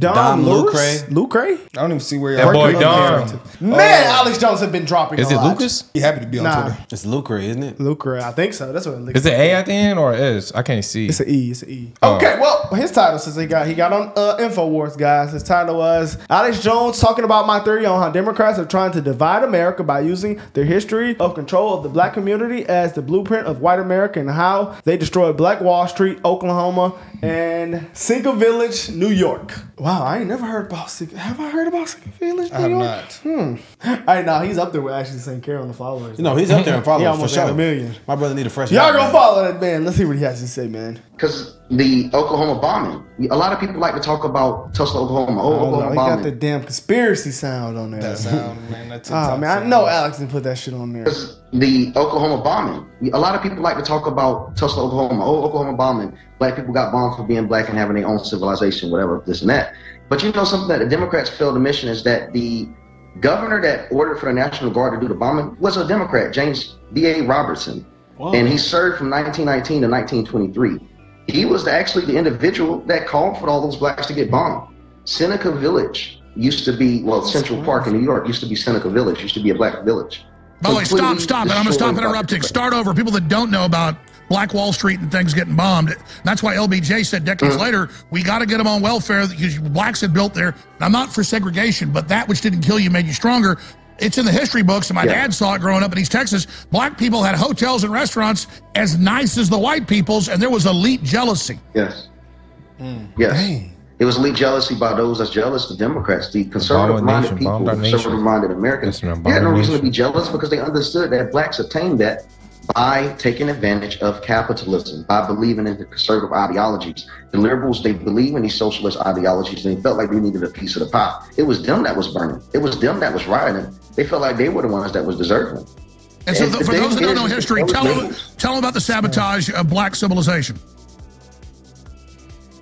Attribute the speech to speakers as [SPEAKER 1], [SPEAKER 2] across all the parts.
[SPEAKER 1] Dom
[SPEAKER 2] Lucre.
[SPEAKER 3] Lucre?
[SPEAKER 1] I don't even see where y'all.
[SPEAKER 4] That boy Dom.
[SPEAKER 3] Man, Alex Jones have been dropping.
[SPEAKER 4] Is
[SPEAKER 3] a
[SPEAKER 4] it
[SPEAKER 3] lot.
[SPEAKER 4] Lucas?
[SPEAKER 1] He happy to be on Twitter.
[SPEAKER 2] It's Lucre, isn't it?
[SPEAKER 3] Lucre, I think so. That's what it looks
[SPEAKER 4] Is it A at the end or S? I can't see.
[SPEAKER 3] It's an E. It's an E. Okay, well, his title says he got on InfoWars, guys. His title was Alex Jones talking about my theory on how Democrats are trying to divide America by using their history of control of the black community as the blueprint of white America and how they destroyed Black Wall Street, Oklahoma, and Cinco Village, New York. Wow, I ain't never heard about Cinco. Have I heard about Cinco Village, New York?
[SPEAKER 1] not.
[SPEAKER 3] I know he's up there with Ashley St. Clair on the followers.
[SPEAKER 2] No, he's up there and
[SPEAKER 3] He
[SPEAKER 2] followers for
[SPEAKER 3] almost
[SPEAKER 2] sure.
[SPEAKER 3] got 1 million.
[SPEAKER 2] My brother need a fresh.
[SPEAKER 3] Y'all gonna follow that man. Let's see what he has to say, man.
[SPEAKER 5] Because the Oklahoma bombing, a lot of people like to talk about Tulsa, Oklahoma. Oklahoma
[SPEAKER 3] He
[SPEAKER 5] bombing.
[SPEAKER 3] got the damn conspiracy sound on there.
[SPEAKER 1] That sound, man. That
[SPEAKER 3] Oh
[SPEAKER 1] TikTok
[SPEAKER 3] man, I
[SPEAKER 1] sound.
[SPEAKER 3] know Alex didn't put that shit on there.
[SPEAKER 5] The Oklahoma bombing. A lot of people like to talk about Tulsa, Oklahoma. Oklahoma bombing. Black people got bombed for being black and having their own civilization, whatever, this and that. But you know something that the Democrats failed to mention is that the governor that ordered for the National Guard to do the bombing was a Democrat, James B.A. Robertson.
[SPEAKER 2] Wow.
[SPEAKER 5] And he served from 1919 to 1923. He was actually the individual that called for all those blacks to get bombed. Seneca Village used to be, Central Park in New York used to be Seneca Village, used to be a black village.
[SPEAKER 6] By the way,
[SPEAKER 5] Completely
[SPEAKER 6] stop it. I'm going to stop
[SPEAKER 5] destroyed by
[SPEAKER 6] interrupting.
[SPEAKER 5] the-
[SPEAKER 6] Start over. People that don't know about Black Wall Street and things getting bombed. That's why LBJ said decades later, we got to get them on welfare because blacks had built there. I'm not for segregation, but that which didn't kill you made you stronger. It's in the history books, and my dad saw it growing up in East Texas. Black people had hotels and restaurants as nice as the white people's, and there was elite jealousy.
[SPEAKER 5] Yes. Yes. It was elite jealousy by those that's jealous, the Democrats, the conservative-minded people, conservative-minded Americans. They had no reason to be jealous because they understood that blacks obtained that by taking advantage of capitalism, by believing in the conservative ideologies. The liberals, they believe in these socialist ideologies, and they felt like they needed a piece of the pie. It was them that was burning. It was them that was rioting. They felt like they were the ones that was deserving.
[SPEAKER 6] And so for those that don't know history, tell them about the sabotage of black civilization.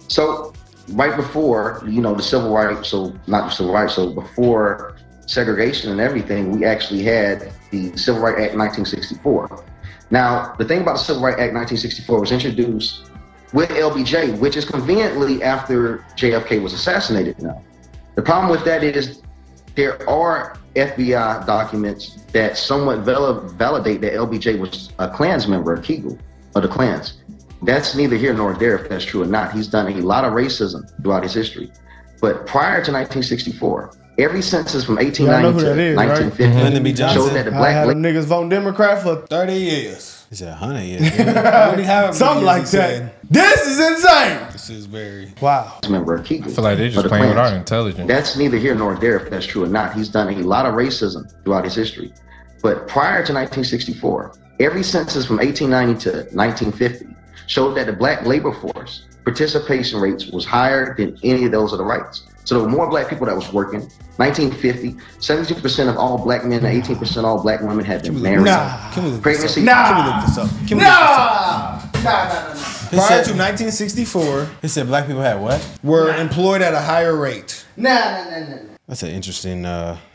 [SPEAKER 5] So right before, the civil rights, so not the civil rights, so before segregation and everything, we actually had the Civil Rights Act 1964. Now, the thing about the Civil Rights Act 1964 was introduced with LBJ, which is conveniently after JFK was assassinated now. The problem with that is there are FBI documents that somewhat validate that LBJ was a Klans member, a Kegel of the Klans. That's neither here nor there if that's true or not. He's done a lot of racism throughout his history. But prior to 1964, every census from 1890 to 1950 showed that the
[SPEAKER 3] I
[SPEAKER 5] black
[SPEAKER 3] had them niggas voting Democrat for
[SPEAKER 1] 30 years.
[SPEAKER 2] He said 100 years.
[SPEAKER 3] something like that. This is insane.
[SPEAKER 1] This is very
[SPEAKER 3] wow.
[SPEAKER 5] Member of Kegel.
[SPEAKER 4] I feel like they're just playing with our intelligence.
[SPEAKER 5] That's neither here nor there if that's true or not. He's done a lot of racism throughout his history. But prior to 1964, every census from 1890 to 1950 showed that the black labor force participation rates was higher than any of those other whites. So there were more black people that was working. 1950, 72% of all black men and 18% of all black women had been married.
[SPEAKER 1] Can we look
[SPEAKER 5] Pregnancy.
[SPEAKER 1] Can we look this up? Can we look this up? Prior to 1964,
[SPEAKER 2] he said black people had what?
[SPEAKER 1] Were employed at a higher rate.
[SPEAKER 3] Nah.
[SPEAKER 2] That's an interesting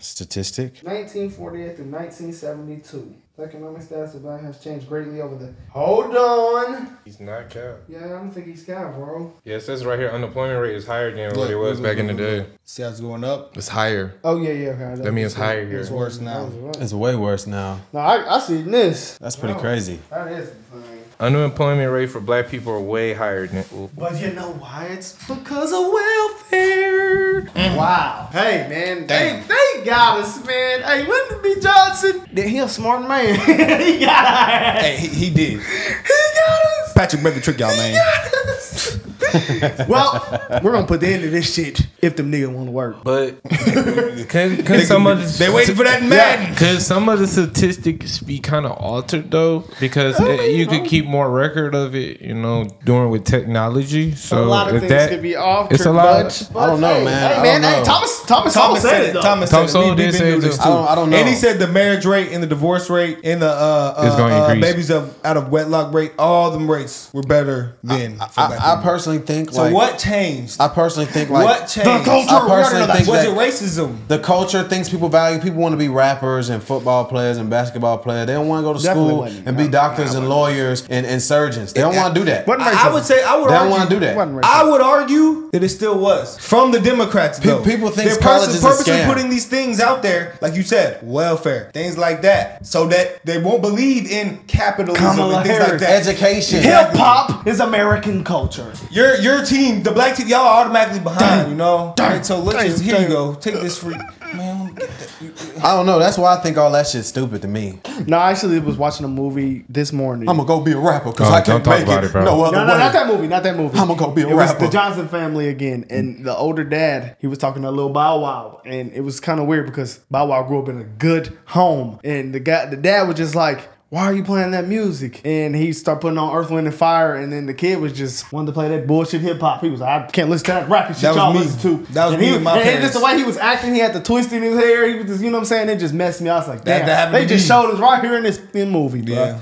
[SPEAKER 2] statistic.
[SPEAKER 3] 1948 to 1972. The economic status of black has changed greatly over the. Hold on.
[SPEAKER 4] He's not cap.
[SPEAKER 3] Yeah, I don't think he's cap, bro.
[SPEAKER 4] Yeah, it says right here, unemployment rate is higher than what it was back in the day.
[SPEAKER 1] See how it's going up?
[SPEAKER 4] It's higher.
[SPEAKER 3] Oh yeah. Okay.
[SPEAKER 4] That means higher here.
[SPEAKER 1] It's worse now.
[SPEAKER 2] It's way worse now.
[SPEAKER 3] No, I see this.
[SPEAKER 2] That's pretty crazy.
[SPEAKER 3] That is funny.
[SPEAKER 4] Unemployment rate for black people are way higher than.
[SPEAKER 3] But you know why? It's because of welfare. Wow. Hey, man. They got us, man. Hey, Lyndon B. Johnson. He a smart man. He got us.
[SPEAKER 1] Hey, he did.
[SPEAKER 3] He got us.
[SPEAKER 1] Patrick made the trick, y'all, man.
[SPEAKER 3] Well, we're gonna put the end of this shit if them niggas want to work.
[SPEAKER 4] But can some of the,
[SPEAKER 1] they waiting for that Madden.
[SPEAKER 4] Could some of the statistics be kind of altered though? Because you could keep more record of it, doing with technology. So
[SPEAKER 3] a lot of things could be altered.
[SPEAKER 4] It's a lot.
[SPEAKER 2] I don't know, man.
[SPEAKER 3] Hey, man. Hey, Thomas Sowell said it.
[SPEAKER 1] Thomas
[SPEAKER 4] Sowell did say it too.
[SPEAKER 2] I don't know.
[SPEAKER 1] And he said the marriage rate and the divorce rate and the
[SPEAKER 4] increase.
[SPEAKER 1] babies out of wedlock rate, all them rates were better then.
[SPEAKER 2] I personally think
[SPEAKER 1] So
[SPEAKER 2] like
[SPEAKER 1] what changed?
[SPEAKER 2] I personally think like
[SPEAKER 1] What changed?
[SPEAKER 3] The culture.
[SPEAKER 2] I personally think
[SPEAKER 1] Was
[SPEAKER 2] that
[SPEAKER 1] it racism?
[SPEAKER 2] the culture, things people value. People want to be rappers and football players and basketball players. They don't want to go to
[SPEAKER 3] Definitely
[SPEAKER 2] school
[SPEAKER 3] wasn't.
[SPEAKER 2] and be doctors and lawyers and surgeons. They don't want to do that.
[SPEAKER 3] Wasn't
[SPEAKER 1] I
[SPEAKER 3] racism.
[SPEAKER 1] would say I would
[SPEAKER 2] They don't
[SPEAKER 1] argue.
[SPEAKER 2] want to do that.
[SPEAKER 3] Wasn't racism.
[SPEAKER 1] I would argue that it still was from the Democrats. Though
[SPEAKER 2] People think
[SPEAKER 1] they're
[SPEAKER 2] college is a
[SPEAKER 1] purposely
[SPEAKER 2] scam.
[SPEAKER 1] putting these things out there, like you said, welfare, things like that, so that they won't believe in capitalism
[SPEAKER 3] Kamala
[SPEAKER 1] and things
[SPEAKER 3] Harris.
[SPEAKER 1] like that.
[SPEAKER 2] Education.
[SPEAKER 3] Hip hop is American culture.
[SPEAKER 1] Your team, the black team, y'all are automatically behind. You know.
[SPEAKER 3] Damn.
[SPEAKER 1] Right, so let's just here
[SPEAKER 3] Damn.
[SPEAKER 1] you go. Take this free. Man, get that.
[SPEAKER 2] I don't know. That's why I think all that shit's stupid to me.
[SPEAKER 3] No, I actually was watching a movie this morning.
[SPEAKER 2] I'm gonna go be a rapper because
[SPEAKER 4] Oh,
[SPEAKER 2] I can't
[SPEAKER 4] don't talk
[SPEAKER 2] make
[SPEAKER 4] about
[SPEAKER 2] it
[SPEAKER 4] it, bro.
[SPEAKER 2] no other
[SPEAKER 3] No,
[SPEAKER 2] way.
[SPEAKER 3] not that movie. Not that movie.
[SPEAKER 2] I'ma go be a
[SPEAKER 3] It was
[SPEAKER 2] rapper.
[SPEAKER 3] the Johnson family again, and the older dad. He was talking to little Bow Wow, and it was kind of weird because Bow Wow grew up in a good home, and the dad was just like, "Why are you playing that music?" And he started putting on Earth, Wind, and Fire, and then the kid was just wanted to play that bullshit hip hop. He was like, "I can't listen to that rapping shit
[SPEAKER 1] That was
[SPEAKER 3] y'all
[SPEAKER 1] me.
[SPEAKER 3] listen to."
[SPEAKER 1] That was
[SPEAKER 3] and
[SPEAKER 1] me
[SPEAKER 3] he,
[SPEAKER 1] and my
[SPEAKER 3] and
[SPEAKER 1] parents.
[SPEAKER 3] just the way he was acting, he had the twist in his hair. He was just, you know what I'm saying? It just messed me. I was like,
[SPEAKER 1] That
[SPEAKER 3] "Damn,
[SPEAKER 1] happened
[SPEAKER 3] they
[SPEAKER 1] to
[SPEAKER 3] just
[SPEAKER 1] me.
[SPEAKER 3] showed us right here in this movie, bro."
[SPEAKER 1] Yeah.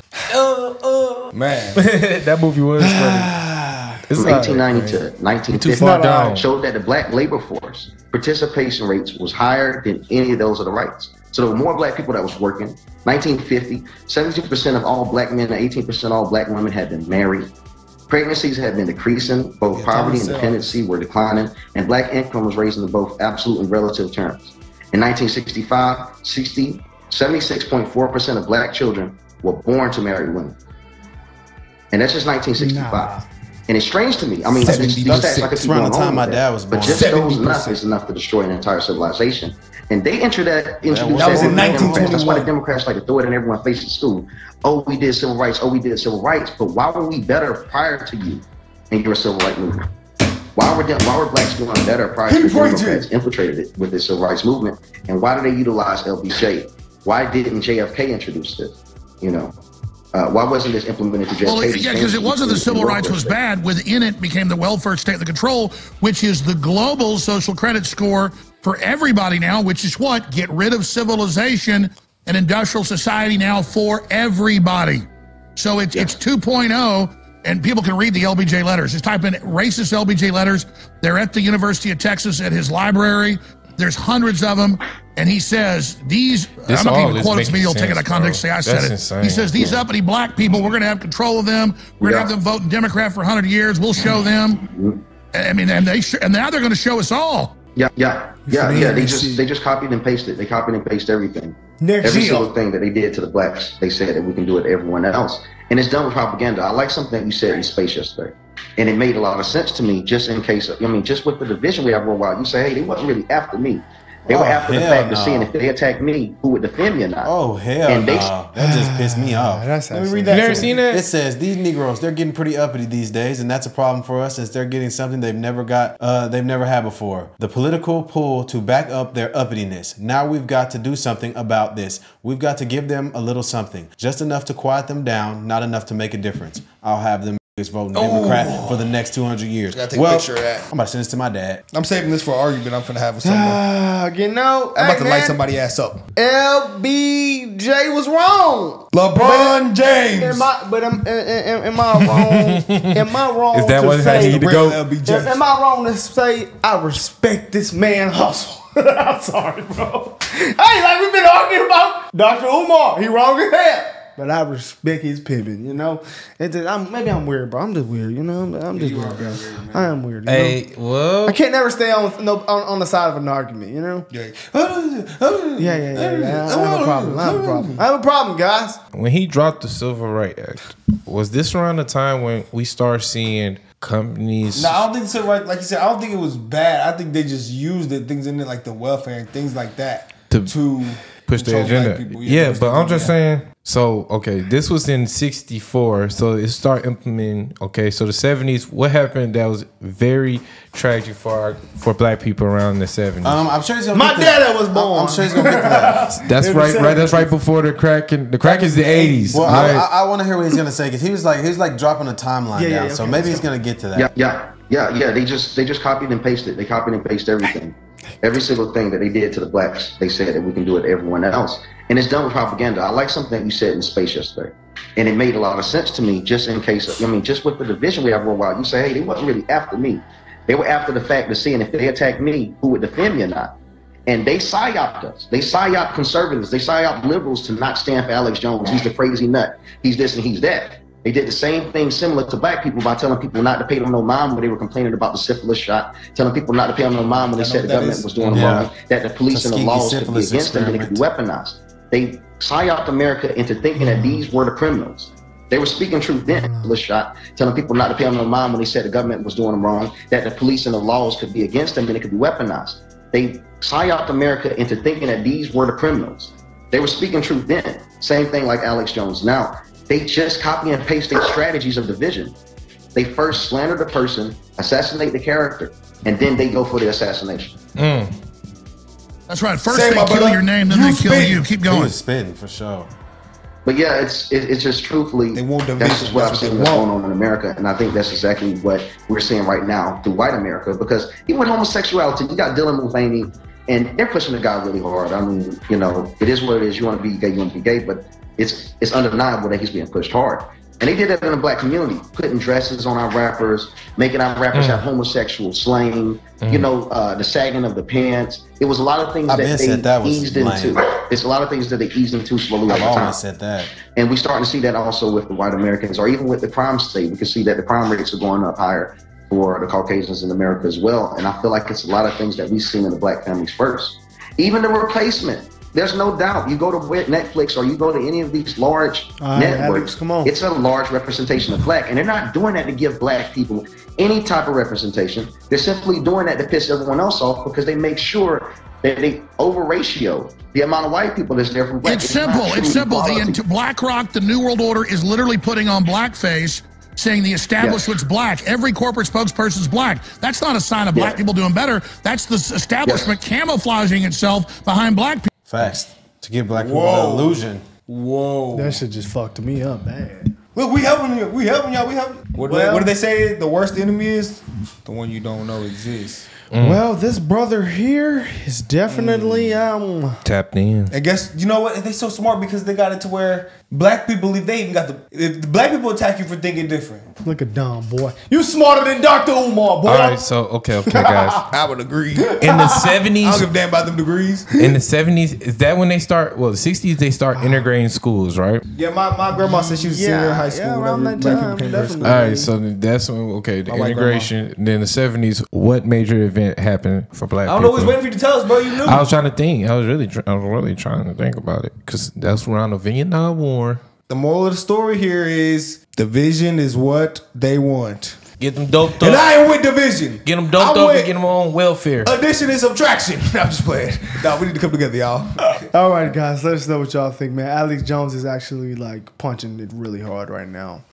[SPEAKER 1] Man.
[SPEAKER 4] That movie was funny. It's
[SPEAKER 5] From
[SPEAKER 4] all
[SPEAKER 5] 1890
[SPEAKER 4] right,
[SPEAKER 5] to
[SPEAKER 4] man.
[SPEAKER 5] 1950
[SPEAKER 4] Too far down.
[SPEAKER 5] showed that the black labor force participation rates was higher than any of those of the whites. So there were more black people that was working. 1950, 72% of all black men and 18% of all black women had been married. Pregnancies had been decreasing. Both poverty and dependency were declining, and black income was raising in both absolute and relative terms. In 1965, 76.4% of black children were born to married women. And that's just 1965. And it's strange to me. I mean, these stats I could
[SPEAKER 2] It's
[SPEAKER 5] keep
[SPEAKER 2] around
[SPEAKER 5] going
[SPEAKER 2] the time
[SPEAKER 5] on
[SPEAKER 2] my
[SPEAKER 5] with
[SPEAKER 2] dad
[SPEAKER 5] that,
[SPEAKER 2] was
[SPEAKER 5] but
[SPEAKER 2] born.
[SPEAKER 5] just those
[SPEAKER 1] 70%.
[SPEAKER 5] enough is enough to destroy an entire civilization. And they introduced
[SPEAKER 1] That was
[SPEAKER 5] that
[SPEAKER 1] in
[SPEAKER 5] into the Democrats.
[SPEAKER 1] 1921.
[SPEAKER 5] That's why the Democrats like to throw it in everyone's face at school. Oh, we did civil rights. Oh, we did civil rights. But why were we better prior to you and your civil rights movement? Why were blacks doing better prior to the Democrats infiltrated it with the civil rights movement? And why did they utilize LBJ? Why didn't JFK introduce it? You know, why wasn't this implemented to JFK?
[SPEAKER 6] Well, yeah, because it wasn't the civil rights was bad. Within it became the welfare state of control, which is the global social credit score for everybody now, which is what? Get rid of civilization and industrial society now for everybody. So it's 2.0, and people can read the LBJ letters. Just type in racist LBJ letters. They're at the University of Texas at his library. There's hundreds of them. And he says, these,
[SPEAKER 4] This
[SPEAKER 6] I'm not
[SPEAKER 4] all
[SPEAKER 6] going to
[SPEAKER 4] is
[SPEAKER 6] quote it to me,
[SPEAKER 4] making
[SPEAKER 6] you'll take it out of
[SPEAKER 4] sense,
[SPEAKER 6] context, say
[SPEAKER 4] bro.
[SPEAKER 6] I said
[SPEAKER 4] That's
[SPEAKER 6] it.
[SPEAKER 4] insane.
[SPEAKER 6] He says, these uppity black people, we're going to have control of them. We're going to have them voting Democrat for 100 years. We'll show them. I mean, and now they're going to show us all.
[SPEAKER 5] Yeah. They just copied and pasted. They copied and pasted everything. Every single thing that they did to the blacks, they said that we can do it to everyone else. And it's done with propaganda. I like something that you said in space yesterday. And it made a lot of sense to me, just in case, just with the division we have worldwide. You say, hey, they wasn't really after me. They were after the fact of seeing if they attack me, who would defend me or not.
[SPEAKER 2] Oh, hell
[SPEAKER 5] And they-
[SPEAKER 2] no. That just pissed me off.
[SPEAKER 3] Let me read
[SPEAKER 4] You
[SPEAKER 3] that.
[SPEAKER 4] never seen that?
[SPEAKER 2] It says these Negroes, they're getting pretty uppity these days, and that's a problem for us since they're getting something they've never had before. The political pull to back up their uppityness. Now we've got to do something about this. We've got to give them a little something. Just enough to quiet them down, not enough to make a difference. I'll have them voting Democrat for the next 200 years.
[SPEAKER 1] Gotta take a picture of that.
[SPEAKER 2] I'm about to send this to my dad.
[SPEAKER 1] I'm saving this for an argument I'm finna have with someone.
[SPEAKER 3] You know,
[SPEAKER 1] I'm about to light somebody ass up.
[SPEAKER 3] LBJ was wrong.
[SPEAKER 1] LeBron James.
[SPEAKER 3] Am I wrong? Am I wrong?
[SPEAKER 4] Is that
[SPEAKER 3] to
[SPEAKER 4] what
[SPEAKER 3] say,
[SPEAKER 4] has you to go?
[SPEAKER 1] LBJ.
[SPEAKER 3] Am I wrong to say I respect this man hustle? I'm sorry, bro. Hey, like we've been arguing about Dr. Umar. He wrong as hell. But I respect his pivot, you know. Maybe I'm weird, bro. I'm just weird, you know. I'm just weird, bro. I am weird. You know?
[SPEAKER 4] Hey, well,
[SPEAKER 3] I can't never stay on the side of an argument, you know. Yeah. I have a problem. I have a problem, guys.
[SPEAKER 4] when he dropped the Civil Rights Act, was this around the time when we start seeing companies?
[SPEAKER 1] No, I don't think so. Right, like you said, I don't think it was bad. I think they just used the things in it, like the welfare and things like that, to
[SPEAKER 4] push the
[SPEAKER 1] control black
[SPEAKER 4] agenda.
[SPEAKER 1] people.
[SPEAKER 4] Yeah,
[SPEAKER 1] push
[SPEAKER 4] but
[SPEAKER 1] the
[SPEAKER 4] I'm just
[SPEAKER 1] agenda.
[SPEAKER 4] saying. So okay, this was in '64. So it started implementing. Okay, so the '70s. What happened that was very tragic for black people around the '70s?
[SPEAKER 2] I'm sure he's gonna
[SPEAKER 3] My
[SPEAKER 2] get to
[SPEAKER 3] dad was born.
[SPEAKER 2] I'm sure he's gonna get to that.
[SPEAKER 4] That's right. That's right before the crack. And the crack is the '80s.
[SPEAKER 2] Well,
[SPEAKER 4] right?
[SPEAKER 2] I want to hear what he's gonna say because he was like dropping a timeline down. So
[SPEAKER 3] okay,
[SPEAKER 2] maybe he's gonna get to that.
[SPEAKER 5] Yeah. They just copied and pasted. They copied and pasted everything. Every single thing that they did to the blacks, they said that we can do it to everyone else. And it's done with propaganda. I like something that you said in space yesterday. And it made a lot of sense to me, just in case, I mean, just with the division we have worldwide, you say, hey, they wasn't really after me. They were after the fact of seeing if they attack me, who would defend me or not. And they psyoped us. They psyoped conservatives. They psyoped liberals to not stand for Alex Jones. He's the crazy nut. He's this and he's that. They did the same thing similar to black people by telling people not to pay them no mind when they were complaining about the syphilis shot, telling people not to pay them no mind when they said the government was doing wrong, that the police and the laws could be against them and it could be weaponized. They psyoped America into thinking that these were the criminals. They were speaking truth then, the shot, telling people not to pay them no mind when they said the government was doing them wrong, that the police and the laws could be against them and it could be weaponized. They psyoped America into thinking that these were the criminals. They were speaking truth then. Same thing like Alex Jones. Now, they just copy and paste their strategies of division. They first slander the person, assassinate the character, and then they go for the assassination.
[SPEAKER 6] That's right. First they kill your name, then they kill you. Keep going.
[SPEAKER 2] Spitting for sure.
[SPEAKER 5] But yeah, it's just truthfully,
[SPEAKER 1] they won't
[SPEAKER 5] that's just what I've seen that's going on in America. And I think that's exactly what we're seeing right now through white America. Because even with homosexuality, you got Dylan Mulvaney, and they're pushing the guy really hard. I mean, you know, it is what it is. You want to be gay, you want to be gay, but it's undeniable that he's being pushed hard. And they did that in the black community, putting dresses on our rappers, making our rappers have homosexual slang, you know, the sagging of the pants. It was a lot of things that they eased into. It's a lot of things that they eased into slowly over time.
[SPEAKER 2] I've always said that.
[SPEAKER 5] And we're starting to see that also with the white Americans, or even with the crime state. We can see that the crime rates are going up higher for the Caucasians in America as well. And I feel like it's a lot of things that we've seen in the black families first. Even the replacement. There's no doubt. You go to Netflix or you go to any of these large networks, Alex, it's a large representation of black. And they're not doing that to give black people any type of representation. They're simply doing that to piss everyone else off because they make sure that they over ratio the amount of white people that's there from black.
[SPEAKER 6] It's simple. It's simple. BlackRock, the New World Order, is literally putting on blackface, saying the establishment's black. Every corporate spokesperson's black. That's not a sign of black people doing better. That's the establishment camouflaging itself behind black people.
[SPEAKER 2] Facts. To give black people the illusion.
[SPEAKER 1] Whoa.
[SPEAKER 3] That shit just fucked me up bad.
[SPEAKER 1] Look, we helping you. We helping y'all. We helping. What do they say? The worst enemy is the one you don't know exists.
[SPEAKER 3] Well, this brother here is definitely
[SPEAKER 4] tapped in.
[SPEAKER 1] I guess you know what? They so smart because they got it to where black people believe they even got if the black people attack you for thinking different.
[SPEAKER 3] Look at dumb boy. You smarter than Dr. Umar, boy.
[SPEAKER 4] All right, so okay, guys.
[SPEAKER 1] I would agree.
[SPEAKER 4] In the 70s,
[SPEAKER 1] I don't give a damn about them degrees.
[SPEAKER 4] In the 70s, is that when they start? Well, the 60s they start integrating schools, right?
[SPEAKER 1] Yeah, my grandma said she was senior in high school.
[SPEAKER 3] Yeah, around that time, definitely.
[SPEAKER 4] All right, so that's when the integration. Then the 70s, what major event happened for black people?
[SPEAKER 1] I don't know. I was waiting for you to tell us, bro. You knew.
[SPEAKER 4] I was trying to think. I was really trying to think about it because that's around the Vietnam War.
[SPEAKER 1] The moral of the story here is division is what they want.
[SPEAKER 4] Get them doped up.
[SPEAKER 1] And I ain't with division.
[SPEAKER 4] Get them doped up and get them on welfare.
[SPEAKER 1] Addition and subtraction. No, I'm just playing. No, we need to come together, y'all.
[SPEAKER 3] All right, guys. Let us know what y'all think, man. Alex Jones is actually like punching it really hard right now.